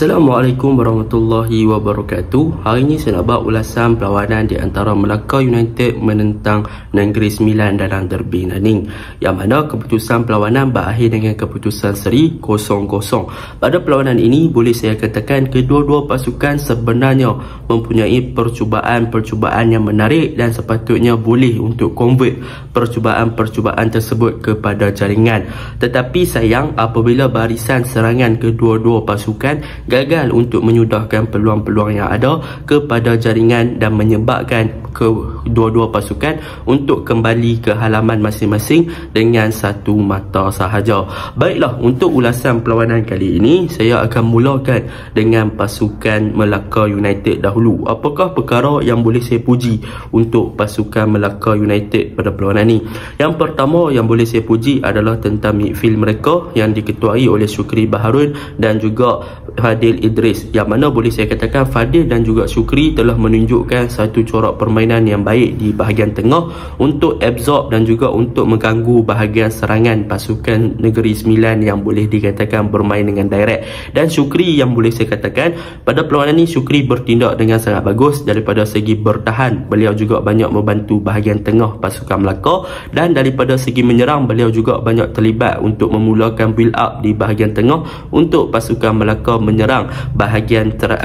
Assalamualaikum warahmatullahi wabarakatuh. Hari ini saya nak buat ulasan perlawanan di antara Melaka United menentang Negeri Sembilan dalam derby Nanning, yang mana keputusan perlawanan berakhir dengan keputusan seri 0-0. Pada perlawanan ini boleh saya katakan kedua-dua pasukan sebenarnya mempunyai percubaan yang menarik dan sepatutnya boleh untuk convert percubaan tersebut kepada jaringan. Tetapi sayang apabila barisan serangan kedua-dua pasukan gagal untuk menyudahkan peluang-peluang yang ada kepada jaringan dan menyebabkan kedua-dua pasukan untuk kembali ke halaman masing-masing dengan satu mata sahaja. Baiklah, untuk ulasan perlawanan kali ini saya akan mulakan dengan pasukan Melaka United dahulu. Apakah perkara yang boleh saya puji untuk pasukan Melaka United pada perlawanan ini? Yang pertama yang boleh saya puji adalah tentang midfield mereka yang diketuai oleh Syukri Baharun dan juga Fadil Idris, yang mana boleh saya katakan Fadil dan juga Syukri telah menunjukkan satu corak permainan yang baik di bahagian tengah untuk absorb dan juga untuk mengganggu bahagian serangan pasukan Negeri Sembilan yang boleh dikatakan bermain dengan direct. Dan Syukri yang boleh saya katakan pada perlawanan ini Syukri bertindak dengan sangat bagus daripada segi bertahan. Beliau juga banyak membantu bahagian tengah pasukan Melaka, dan daripada segi menyerang beliau juga banyak terlibat untuk memulakan build up di bahagian tengah untuk pasukan Melaka menyerang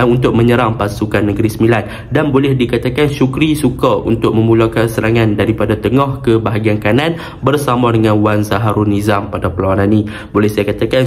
untuk menyerang pasukan Negeri Sembilan. Dan boleh dikatakan Syukri suka untuk memulakan serangan daripada tengah ke bahagian kanan bersama dengan Wan Zaharul Nizam pada perlawanan ini. Boleh saya katakan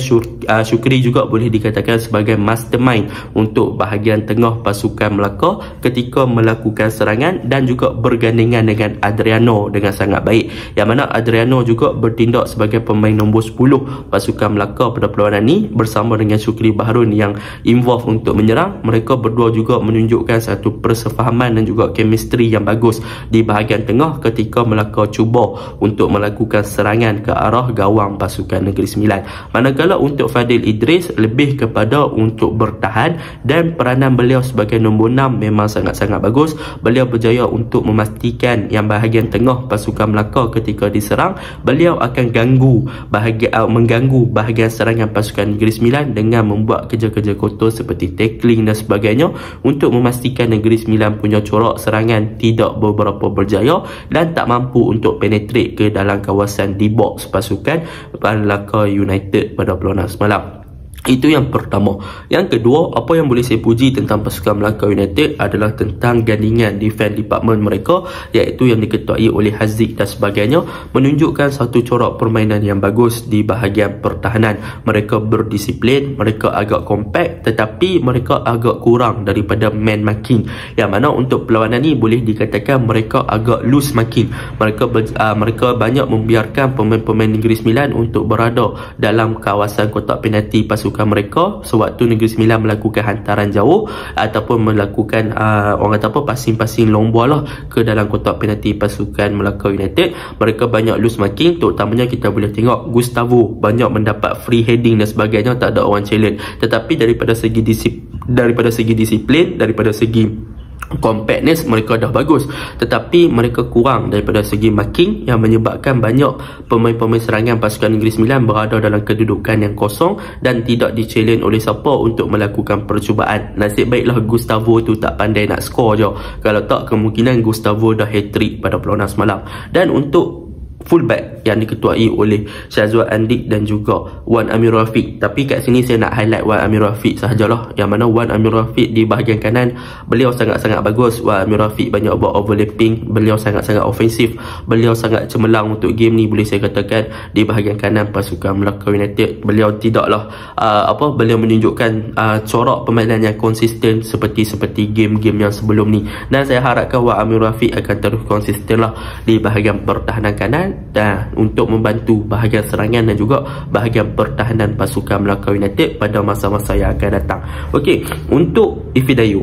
Syukri juga boleh dikatakan sebagai mastermind untuk bahagian tengah pasukan Melaka ketika melakukan serangan dan juga bergandingan dengan Adriano dengan sangat baik, yang mana Adriano juga bertindak sebagai pemain nombor 10 pasukan Melaka pada perlawanan ini bersama dengan Syukri Baharun yang involve untuk menyerang. Mereka berdua juga menunjukkan satu persefahaman dan juga chemistry yang bagus di bahagian tengah ketika Melaka cuba untuk melakukan serangan ke arah gawang pasukan Negeri Sembilan. Manakala untuk Fadil Idris lebih kepada untuk bertahan, dan peranan beliau sebagai nombor 6 memang sangat-sangat bagus. Beliau berjaya untuk memastikan yang bahagian tengah pasukan Melaka ketika diserang, beliau akan mengganggu bahagian serangan pasukan Negeri Sembilan dengan membuat kerja-kerja kotor seperti tackling dan sebagainya untuk memastikan Negeri Sembilan punya corak serangan tidak beberapa berjaya dan tak mampu untuk penetrate ke dalam kawasan di box pasukan Melaka United pada perlawanan semalam. Itu yang pertama. Yang kedua, apa yang boleh saya puji tentang pasukan Melaka United adalah tentang gandingan defense department mereka, iaitu yang diketuai oleh Haziq dan sebagainya, menunjukkan satu corak permainan yang bagus di bahagian pertahanan. Mereka berdisiplin, mereka agak compact, tetapi mereka agak kurang daripada man marking, yang mana untuk perlawanan ini boleh dikatakan mereka agak loose marking. Mereka banyak membiarkan pemain-pemain Negeri Sembilan untuk berada dalam kawasan kotak penalti pasukan mereka sewaktu Negeri Sembilan melakukan hantaran jauh ataupun melakukan passing-passing long ball lah ke dalam kotak penalti pasukan Melaka United. Mereka banyak loose marking, terutamanya kita boleh tengok Gustavo banyak mendapat free heading dan sebagainya, tak ada orang challenge. Tetapi daripada segi disiplin, daripada segi compactness mereka dah bagus, tetapi mereka kurang daripada segi marking, yang menyebabkan banyak pemain-pemain serangan pasukan Negeri Sembilan berada dalam kedudukan yang kosong dan tidak di-challenge oleh siapa untuk melakukan percubaan. Nasib baiklah Gustavo tu tak pandai nak score je, kalau tak kemungkinan Gustavo dah hat-trick pada perlawanan semalam. Dan untuk fullback yang diketuai oleh Syazwal Andik dan juga Wan Amir Rafiq, tapi kat sini saya nak highlight Wan Amir Rafiq sahajalah, yang mana Wan Amir Rafiq di bahagian kanan beliau sangat-sangat bagus. Wan Amir Rafiq banyak buat overlapping, beliau sangat-sangat ofensif, beliau sangat cemerlang untuk game ni boleh saya katakan di bahagian kanan pasukan Melaka United. Beliau tidaklah beliau menunjukkan corak permainan yang konsisten seperti game-game yang sebelum ni, dan saya harapkan Wan Amir Rafiq akan terus konsisten lah di bahagian pertahanan kanan dan untuk membantu bahagian serangan dan juga bahagian pertahanan pasukan Melaka United pada masa-masa yang akan datang. Okey, untuk Ifidayu,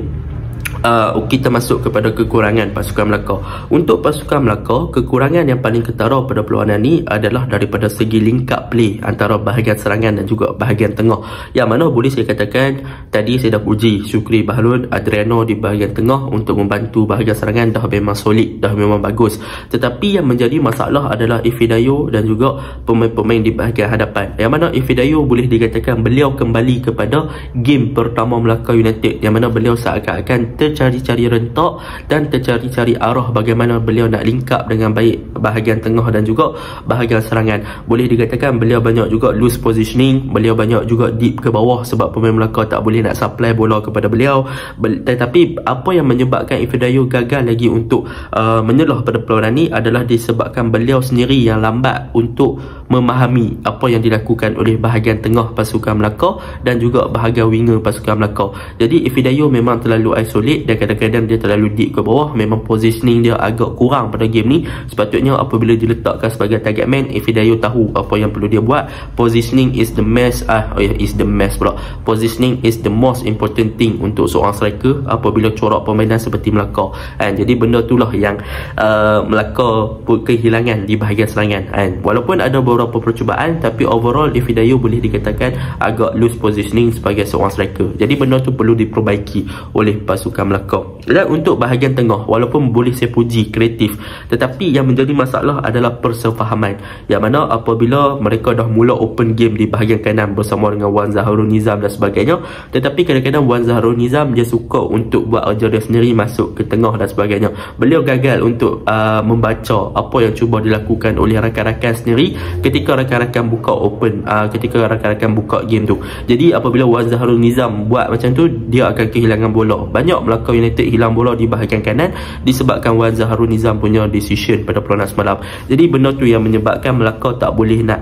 kita masuk kepada kekurangan pasukan Melaka. Untuk pasukan Melaka, kekurangan yang paling ketara pada perlawanan ni adalah daripada segi link up play antara bahagian serangan dan juga bahagian tengah, yang mana boleh saya katakan tadi saya dah puji Syukri Bahlul, Adriano di bahagian tengah untuk membantu bahagian serangan dah memang solid, dah memang bagus. Tetapi yang menjadi masalah adalah Ifidayo dan juga pemain-pemain di bahagian hadapan, yang mana Ifidayo boleh dikatakan beliau kembali kepada game pertama Melaka United, yang mana beliau seakan-akan tercari-cari rentak dan tercari-cari arah bagaimana beliau nak link up dengan baik bahagian tengah dan juga bahagian serangan. Boleh dikatakan beliau banyak juga loose positioning, beliau banyak juga deep ke bawah sebab pemain Melaka tak boleh nak supply bola kepada beliau. Tetapi apa yang menyebabkan Ifidayo gagal lagi untuk menyelah pada perlawanan ni adalah disebabkan beliau sendiri yang lambat untuk memahami apa yang dilakukan oleh bahagian tengah pasukan Melaka dan juga bahagian winger pasukan Melaka. Jadi Ifidayo memang terlalu isolate dan kadang-kadang dia terlalu deep ke bawah. Memang positioning dia agak kurang pada game ni. Sepatutnya apabila diletakkan sebagai target man, Ifidayo tahu apa yang perlu dia buat. Positioning is the Positioning is the most important thing untuk seorang striker apabila corak permainan seperti Melaka. Jadi benda itulah yang Melaka kehilangan di bahagian serangan. Walaupun ada beberapa percubaan, tapi overall Ifidayo boleh dikatakan agak loose positioning sebagai seorang striker. Jadi benda tu perlu diperbaiki oleh pasukan Melaka. Dan untuk bahagian tengah, walaupun boleh saya puji kreatif, tetapi yang menjadi masalah adalah persefahaman, yang mana apabila mereka dah mula open game di bahagian kanan bersama dengan Wan Zaharul Nizam dan sebagainya, tetapi kadang-kadang Wan Zaharul Nizam dia suka untuk buat kerja dia sendiri masuk ke tengah dan sebagainya. Beliau gagal untuk membaca apa yang cuba dilakukan oleh rakan-rakan sendiri ketika rakan-rakan buka open, ketika rakan-rakan buka game tu. Jadi apabila Wan Zaharul Nizam buat macam tu, dia akan kehilangan bola. Banyak Melaka United hilang bola di bahagian kanan disebabkan Wan Zaharul Nizam punya decision pada perlawanan semalam. Jadi benda tu yang menyebabkan Melaka tak boleh nak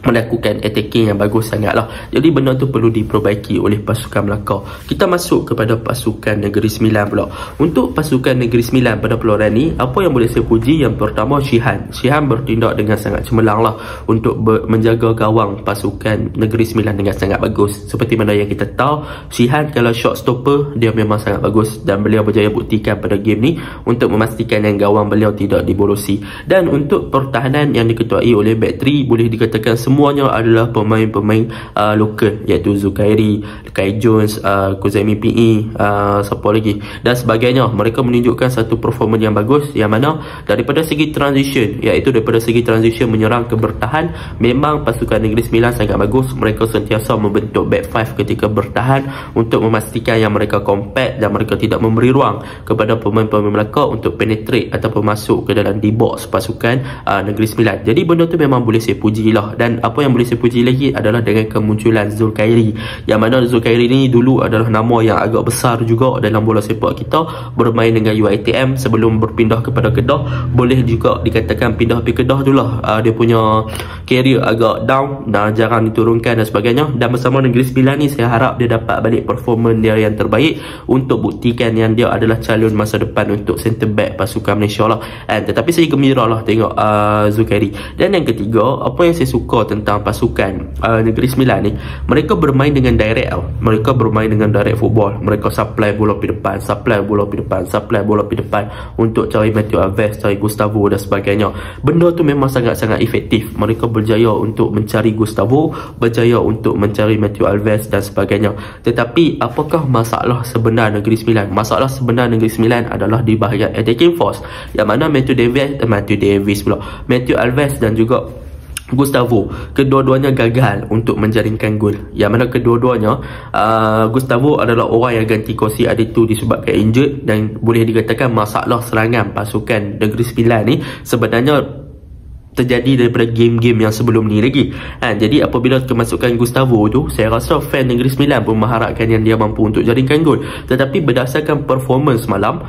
melakukan attacking yang bagus sangatlah. Jadi benda tu perlu diperbaiki oleh pasukan Melaka. Kita masuk kepada pasukan Negeri Sembilan pula. Untuk pasukan Negeri Sembilan pada perlawanan ni, apa yang boleh saya puji, yang pertama Shihan bertindak dengan sangat cemerlang lah untuk menjaga gawang pasukan Negeri Sembilan dengan sangat bagus. Seperti mana yang kita tahu, Shihan kalau shot stopper dia memang sangat bagus dan beliau berjaya buktikan pada game ni untuk memastikan yang gawang beliau tidak dibolosi. Dan untuk pertahanan yang diketuai oleh back 3, boleh dikatakan semuanya adalah pemain-pemain lokal, iaitu Zukairi, Kai Jones, Kuzaimi PE, siapa lagi dan sebagainya. Mereka menunjukkan satu performa yang bagus, yang mana daripada segi transition, iaitu daripada segi transition menyerang ke bertahan, memang pasukan Negeri Sembilan sangat bagus. Mereka sentiasa membentuk back 5 ketika bertahan untuk memastikan yang mereka compact dan mereka tidak memberi ruang kepada pemain-pemain Melaka untuk penetrate ataupun masuk ke dalam D-box pasukan Negeri Sembilan. Jadi benda tu memang boleh saya pujilah. Dan apa yang boleh saya puji lagi adalah dengan kemunculan Zulkhairi, yang mana Zulkhairi ni dulu adalah nama yang agak besar juga dalam bola sepak kita, bermain dengan UiTM sebelum berpindah kepada Kedah. Boleh juga dikatakan pindah pergi Kedah tu lah dia punya career agak down dan jarang diturunkan dan sebagainya. Dan bersama Negeri Sembilan ni saya harap dia dapat balik performance dia yang terbaik untuk buktikan yang dia adalah calon masa depan untuk centre back pasukan Malaysia lah. Tetapi saya gembira lah tengok Zulkhairi. Dan yang ketiga, apa yang saya suka tentang pasukan Negeri Sembilan ni, mereka bermain dengan direct mereka bermain dengan direct football. Mereka supply bola pergi depan, supply bola pergi depan, supply bola pergi depan untuk cari Matthew Alves, cari Gustavo dan sebagainya. Benda tu memang sangat-sangat efektif. Mereka berjaya untuk mencari Gustavo, berjaya untuk mencari Matthew Alves dan sebagainya. Tetapi apakah masalah sebenar Negeri Sembilan? Masalah sebenar Negeri Sembilan adalah di bahagian attacking force, yang mana Matthew Alves dan juga Gustavo, kedua-duanya gagal untuk menjaringkan gol. Yang mana kedua-duanya, Gustavo adalah orang yang ganti kursi Aditu disebabkan injured, dan boleh dikatakan masalah serangan pasukan Negeri Sembilan ni sebenarnya terjadi daripada game-game yang sebelum ni lagi. Jadi apabila kemasukan Gustavo tu, saya rasa fan Negeri Sembilan pun mengharapkan yang dia mampu untuk jaringkan gol. Tetapi berdasarkan performance malam,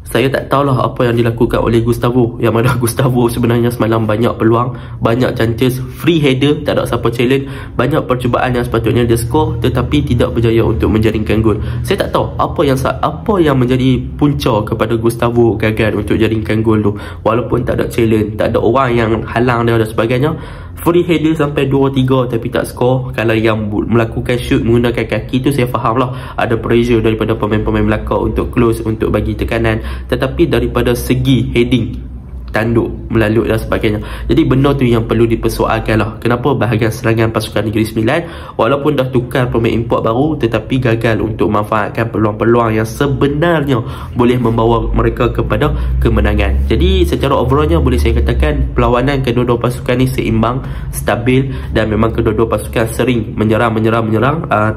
saya tak tahulah apa yang dilakukan oleh Gustavo, yang mana Gustavo sebenarnya semalam banyak peluang, banyak chances, free header, tak ada siapa challenge, banyak percubaan yang sepatutnya dia score tetapi tidak berjaya untuk menjaringkan gol. Saya tak tahu apa yang menjadi punca kepada Gustavo gagal untuk jaringkan gol tu. Walaupun tak ada challenge, tak ada orang yang halang dia dan sebagainya, free header sampai 2-3 tapi tak skor. Kalau yang melakukan shoot menggunakan kaki tu saya faham lah, ada pressure daripada pemain-pemain Melaka untuk close, untuk bagi tekanan. Tetapi daripada segi heading, tanduk, melalui dan sebagainya, jadi benda tu yang perlu dipersoalkan lah. Kenapa bahagian serangan pasukan Negeri Sembilan walaupun dah tukar pemain import baru tetapi gagal untuk memanfaatkan peluang-peluang yang sebenarnya boleh membawa mereka kepada kemenangan. Jadi secara overallnya boleh saya katakan perlawanan kedua-dua pasukan ni seimbang, stabil, dan memang kedua-dua pasukan sering menyerang,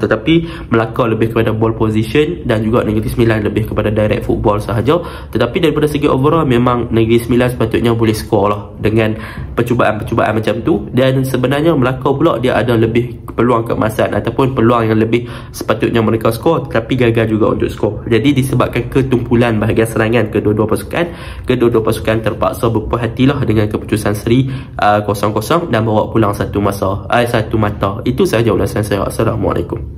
tetapi Melaka lebih kepada ball position dan juga Negeri Sembilan lebih kepada direct football sahaja. Tetapi daripada segi overall memang Negeri Sembilan sepatutnya boleh skor lah dengan percubaan-percubaan macam tu, dan sebenarnya Melaka pula dia ada lebih peluang keemasan ataupun peluang yang lebih sepatutnya mereka skor tapi gagal juga untuk skor. Jadi disebabkan ketumpulan bahagian serangan kedua-dua pasukan terpaksa berpuas hatilah dengan keputusan seri 0-0 dan bawa pulang satu mata. Itu sahaja ulasan saya. Assalamualaikum.